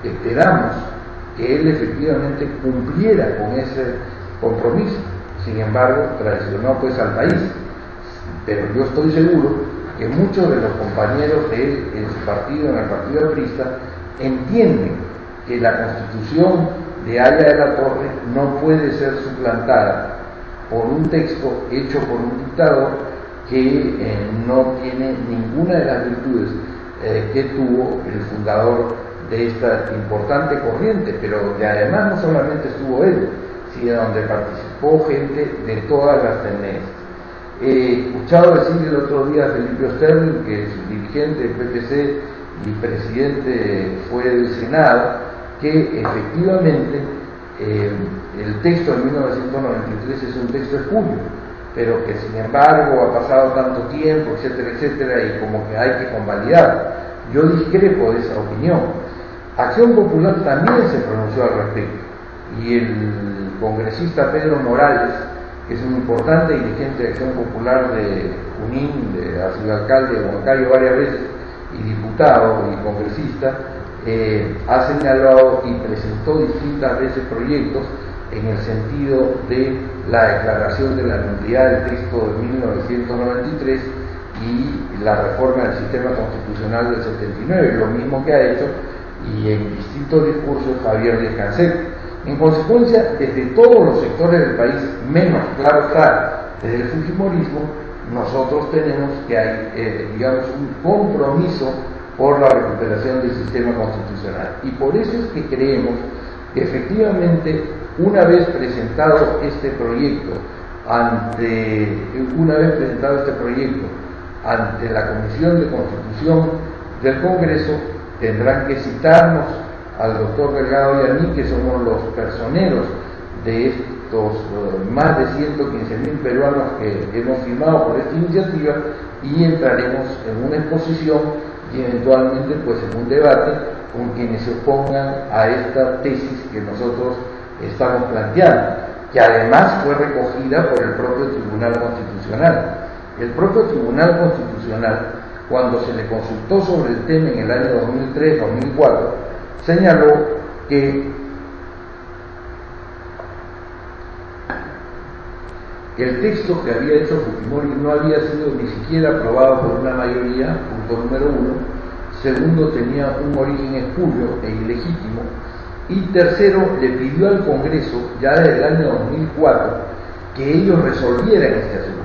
esperamos que él efectivamente cumpliera con ese compromiso. Sin embargo, traicionó pues al país. Pero yo estoy seguro que muchos de los compañeros de él en su partido, en el Partido Aprista, entienden que la Constitución de Haya de la Torre no puede ser suplantada por un texto hecho por un dictador que no tiene ninguna de las virtudes que tuvo el fundador de esta importante corriente, pero que además no solamente estuvo él, sino donde participó gente de todas las tendencias. He escuchado decir el otro día a Felipe Osterling, que es dirigente del PPC y presidente fue del Senado, que efectivamente el texto de 1993 es un texto espurio, pero que sin embargo ha pasado tanto tiempo, etcétera, etcétera, y como que hay que convalidarlo. Yo discrepo de esa opinión. Acción Popular también se pronunció al respecto, y el congresista Pedro Morales, que es un importante dirigente de Acción Popular de Junín, ha sido alcalde de Huancayo varias veces, y diputado y congresista, ha señalado y presentó distintas veces proyectos en el sentido de la declaración de la nulidad del texto de 1993 y la reforma del sistema constitucional del 79, lo mismo que ha hecho y en distintos discursos Javier Díaz Cancel. En consecuencia, desde todos los sectores del país, menos, claro está, desde el fujimorismo, nosotros tenemos que hay, digamos, un compromiso por la recuperación del sistema constitucional. Y por eso es que creemos que efectivamente, una vez presentado este proyecto ante la Comisión de Constitución del Congreso, tendrán que citarnos al doctor Delgado y a mí, que somos los personeros de estos más de 115.000 peruanos que hemos firmado por esta iniciativa, y entraremos en una exposición y eventualmente pues en un debate con quienes se opongan a esta tesis que nosotros estamos planteando, que además fue recogida por el propio Tribunal Constitucional. El propio Tribunal Constitucional, cuando se le consultó sobre el tema en el año 2003-2004, señaló que el texto que había hecho Fujimori no había sido ni siquiera aprobado por una mayoría, punto número uno. Segundo, tenía un origen espurio e ilegítimo. Y tercero, le pidió al Congreso, ya desde el año 2004, que ellos resolvieran este asunto.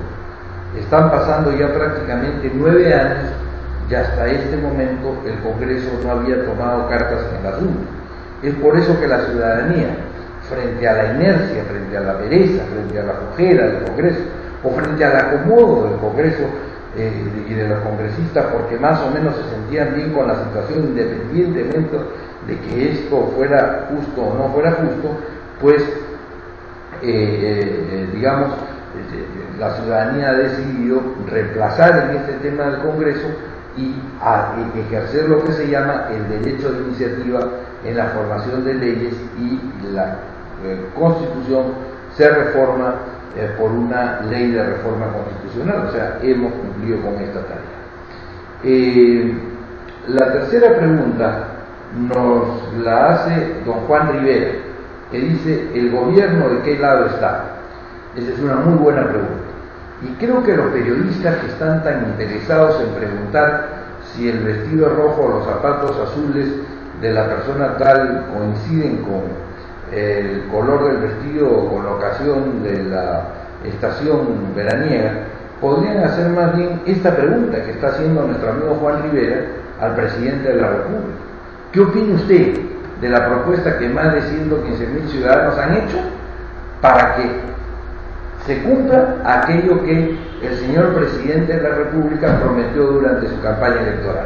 Están pasando ya prácticamente 9 años y hasta este momento el Congreso no había tomado cartas en el asunto. Es por eso que la ciudadanía, frente a la inercia, frente a la pereza, frente a la flojera del Congreso, o frente al acomodo del Congreso y de los congresistas, porque más o menos se sentían bien con la situación independientemente de que esto fuera justo o no fuera justo, pues digamos, la ciudadanía ha decidido reemplazar en este tema del Congreso y ejercer lo que se llama el derecho de iniciativa en la formación de leyes, y la Constitución se reforma por una ley de reforma constitucional. O sea, hemos cumplido con esta tarea. La tercera pregunta nos la hace don Juan Rivera, que dice: ¿el gobierno de qué lado está? Esa es una muy buena pregunta. Y creo que los periodistas que están tan interesados en preguntar si el vestido rojo o los zapatos azules de la persona tal coinciden con el color del vestido o con la ocasión de la estación veraniega, podrían hacer más bien esta pregunta que está haciendo nuestro amigo Juan Rivera al presidente de la República. ¿Qué opina usted de la propuesta que más de 115.000 ciudadanos han hecho para que se cumpla aquello que el señor presidente de la República prometió durante su campaña electoral?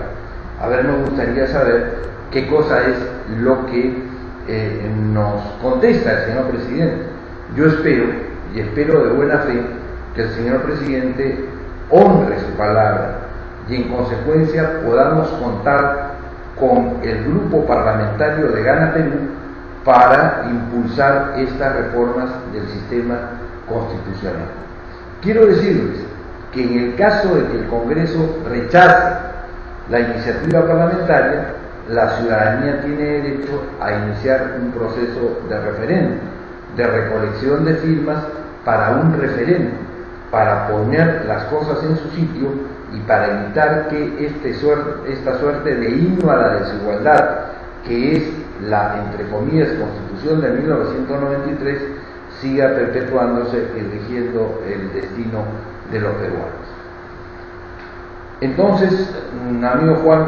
A ver, me gustaría saber qué cosa es lo que nos contesta el señor presidente. Yo espero, y espero de buena fe, que el señor presidente honre su palabra y en consecuencia podamos contar con el grupo parlamentario de Gana Perú para impulsar estas reformas del sistema constitucional. Quiero decirles que en el caso de que el Congreso rechace la iniciativa parlamentaria, la ciudadanía tiene derecho a iniciar un proceso de referéndum, de recolección de firmas para un referéndum, para poner las cosas en su sitio y para evitar que esta suerte de himno a la desigualdad, que es la, entre comillas, Constitución de 1993, siga perpetuándose y rigiendo el destino de los peruanos. Entonces, amigo Juan,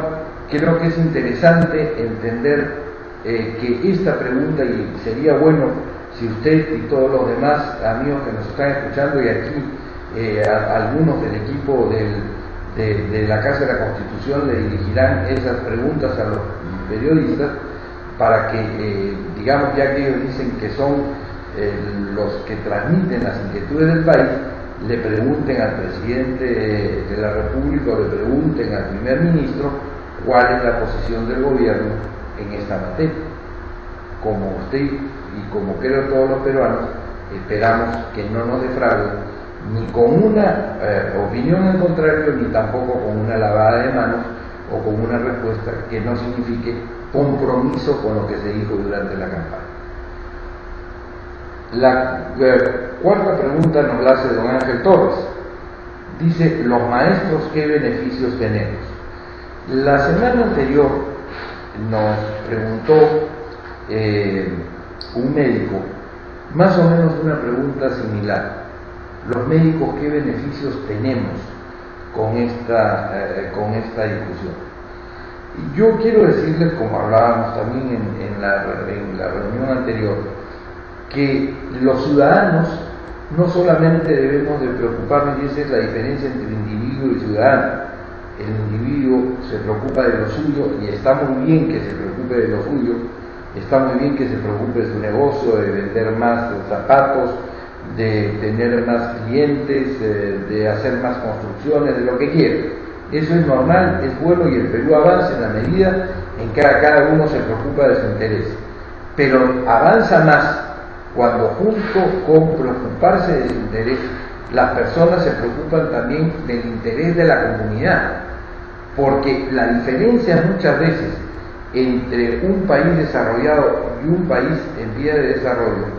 creo que es interesante entender que esta pregunta, y sería bueno si usted y todos los demás amigos que nos están escuchando, y aquí algunos del equipo de la Casa de la Constitución le dirigirán esas preguntas a los periodistas, para que, digamos, ya que ellos dicen que son los que transmiten las inquietudes del país, le pregunten al presidente de la República o le pregunten al primer ministro cuál es la posición del gobierno en esta materia. Como usted y como creo todos los peruanos, esperamos que no nos defrauden ni con una opinión en contrario, ni tampoco con una lavada de manos o con una respuesta que no signifique compromiso con lo que se dijo durante la campaña. La cuarta pregunta nos la hace don Ángel Torres. Dice: los maestros, ¿qué beneficios tenemos? La semana anterior nos preguntó un médico más o menos una pregunta similar. Los médicos, ¿qué beneficios tenemos con esta discusión? Y yo quiero decirles, como hablábamos también en la reunión anterior, que los ciudadanos no solamente debemos de preocuparnos, y esa es la diferencia entre individuo y ciudadano. El individuo se preocupa de lo suyo, y está muy bien que se preocupe de lo suyo, está muy bien que se preocupe de su negocio, de vender más zapatos, de tener más clientes, de hacer más construcciones, de lo que quiera. Eso es normal, es bueno, y el Perú avanza en la medida en que cada uno se preocupa de su interés. Pero avanza más cuando, junto con preocuparse de su interés, las personas se preocupan también del interés de la comunidad. Porque la diferencia muchas veces entre un país desarrollado y un país en vía de desarrollo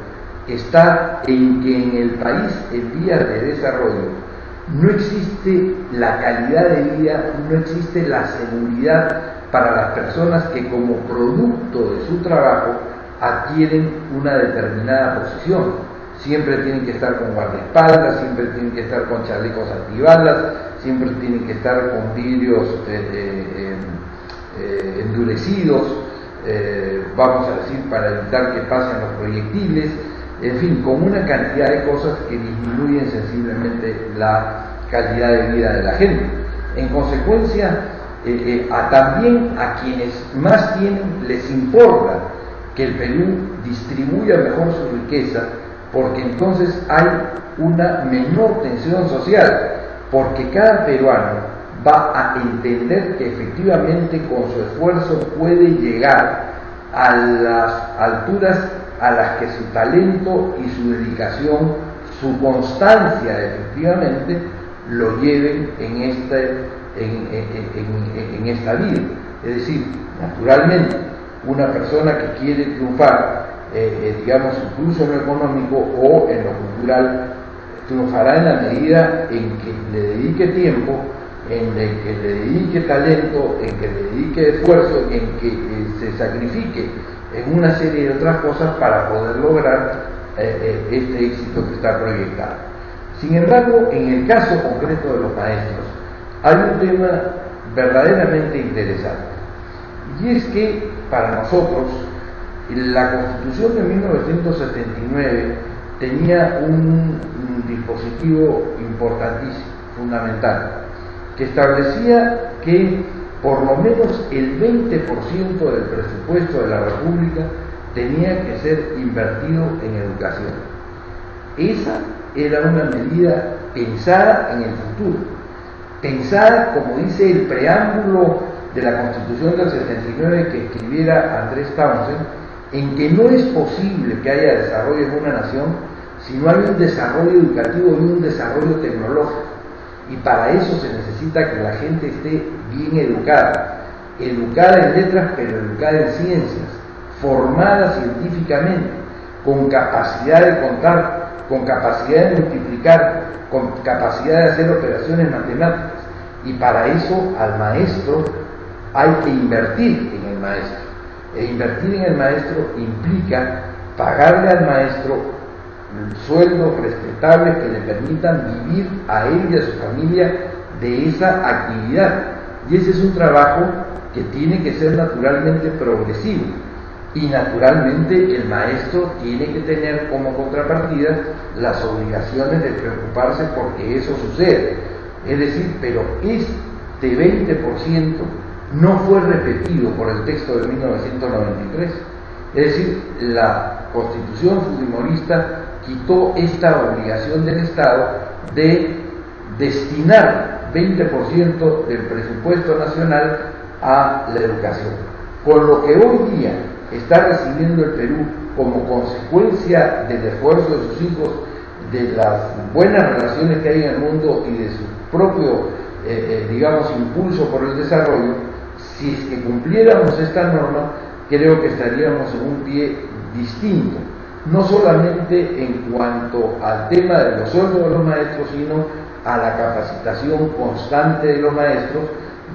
está en que en el país en vía de desarrollo no existe la calidad de vida, no existe la seguridad para las personas que como producto de su trabajo adquieren una determinada posición. Siempre tienen que estar con guardaespaldas, siempre tienen que estar con chalecos antibalas, siempre tienen que estar con vidrios endurecidos, vamos a decir, para evitar que pasen los proyectiles, en fin, con una cantidad de cosas que disminuyen sensiblemente la calidad de vida de la gente. En consecuencia, también a quienes más tienen les importa que el Perú distribuya mejor su riqueza, porque entonces hay una menor tensión social, porque cada peruano va a entender que efectivamente con su esfuerzo puede llegar a las alturas a las que su talento y su dedicación, su constancia efectivamente lo lleven en esta vida. Es decir, naturalmente, una persona que quiere triunfar, digamos, incluso en lo económico o en lo cultural, triunfará en la medida en que le dedique tiempo, en que le dedique talento, en que le dedique esfuerzo, en que se sacrifique en una serie de otras cosas para poder lograr este éxito que está proyectado. Sin embargo, en el caso concreto de los maestros, hay un tema verdaderamente interesante, y es que para nosotros la Constitución de 1979 tenía un dispositivo importantísimo, fundamental, que establecía que por lo menos el 20% del presupuesto de la República tenía que ser invertido en educación. Esa era una medida pensada en el futuro, pensada, como dice el preámbulo de la Constitución del 79 que escribiera Andrés Townsend, en que no es posible que haya desarrollo en una nación si no hay un desarrollo educativo y un desarrollo tecnológico. Y para eso se necesita que la gente esté bien educada. educada en letras, pero educada en ciencias, formada científicamente, con capacidad de contar, con capacidad de multiplicar, con capacidad de hacer operaciones matemáticas. Y para eso al maestro hay que invertir en el maestro. E invertir en el maestro implica pagarle al maestro sueldos respetables que le permitan vivir a él y a su familia de esa actividad. Y ese es un trabajo que tiene que ser naturalmente progresivo. Y naturalmente el maestro tiene que tener como contrapartida las obligaciones de preocuparse porque eso sucede. Es decir, pero este 20% no fue repetido por el texto de 1993. Es decir, la Constitución fujimorista quitó esta obligación del Estado de destinar 20% del presupuesto nacional a la educación. Con lo que hoy día está recibiendo el Perú como consecuencia del esfuerzo de sus hijos, de las buenas relaciones que hay en el mundo y de su propio, impulso por el desarrollo, si es que cumpliéramos esta norma, creo que estaríamos en un pie distinto, no solamente en cuanto al tema de los sueldos de los maestros, sino a la capacitación constante de los maestros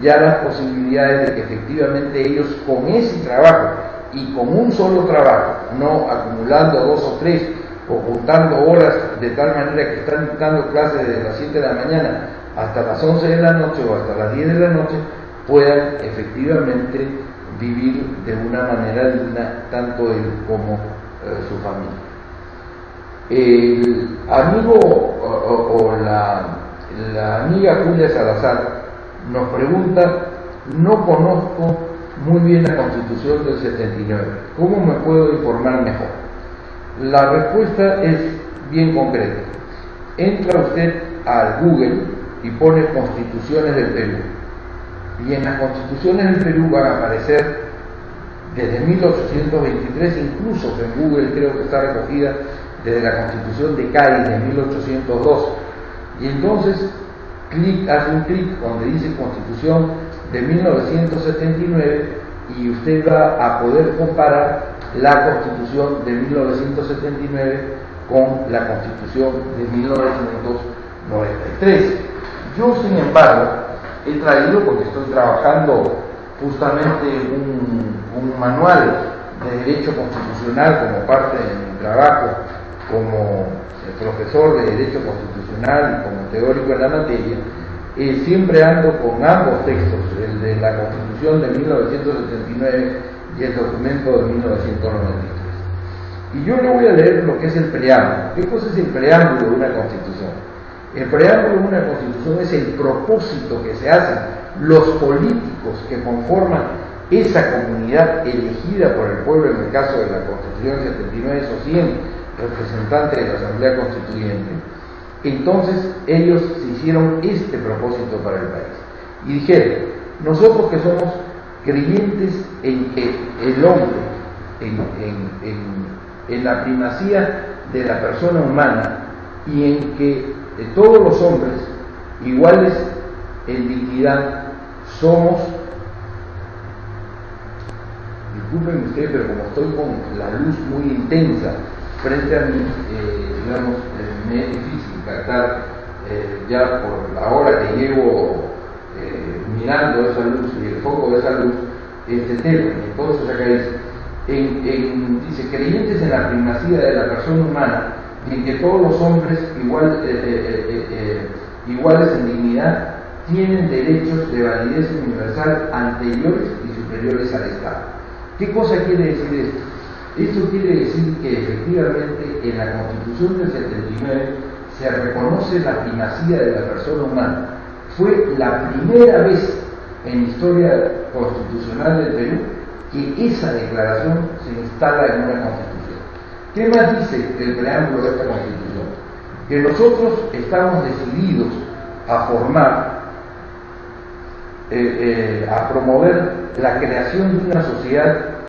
y a las posibilidades de que efectivamente ellos con ese trabajo y con un solo trabajo, no acumulando 2 o 3 o juntando horas de tal manera que están dando clases desde las 7 de la mañana hasta las 11 de la noche o hasta las 10 de la noche, puedan efectivamente vivir de una manera digna tanto él como su familia. El amigo o la amiga Julia Salazar nos pregunta: no conozco muy bien la Constitución del 79, ¿cómo me puedo informar mejor? La respuesta es bien concreta. Entra usted al Google y pone Constituciones del Perú, y en las Constituciones del Perú van a aparecer desde 1823, incluso en Google creo que está recogida desde la Constitución de Cádiz de 1802, y entonces hace un clic donde dice Constitución de 1979 y usted va a poder comparar la Constitución de 1979 con la Constitución de 1993. Yo, sin embargo, he traído, porque estoy trabajando justamente un manual de Derecho Constitucional como parte de mi trabajo como profesor de Derecho Constitucional y como teórico en la materia, siempre ando con ambos textos, el de la Constitución de 1979 y el documento de 1993. Y yo le voy a leer lo que es el preámbulo. ¿Qué cosa es el preámbulo de una Constitución? El preámbulo de una Constitución es el propósito que se hacen los políticos que conforman esa comunidad elegida por el pueblo, en el caso de la Constitución 79, esos 100 representantes de la Asamblea Constituyente. Entonces ellos se hicieron este propósito para el país y dijeron: nosotros que somos creyentes en que el hombre, en la primacía de la persona humana y en que todos los hombres iguales en dignidad somos, disculpen ustedes, pero como estoy con la luz muy intensa frente a mí, me es difícil captar ya por la hora que llevo mirando esa luz y el foco de esa luz este tema. Entonces acá dice creyentes en la primacía de la persona humana y en que todos los hombres iguales en dignidad tienen derechos de validez universal anteriores y superiores al Estado. ¿Qué cosa quiere decir esto? Esto quiere decir que efectivamente en la Constitución del 79 se reconoce la primacía de la persona humana. Fue la primera vez en la historia constitucional del Perú que esa declaración se instala en una Constitución. ¿Qué más dice el preámbulo de esta Constitución? Que nosotros estamos decididos a formar, a promover la creación de una sociedad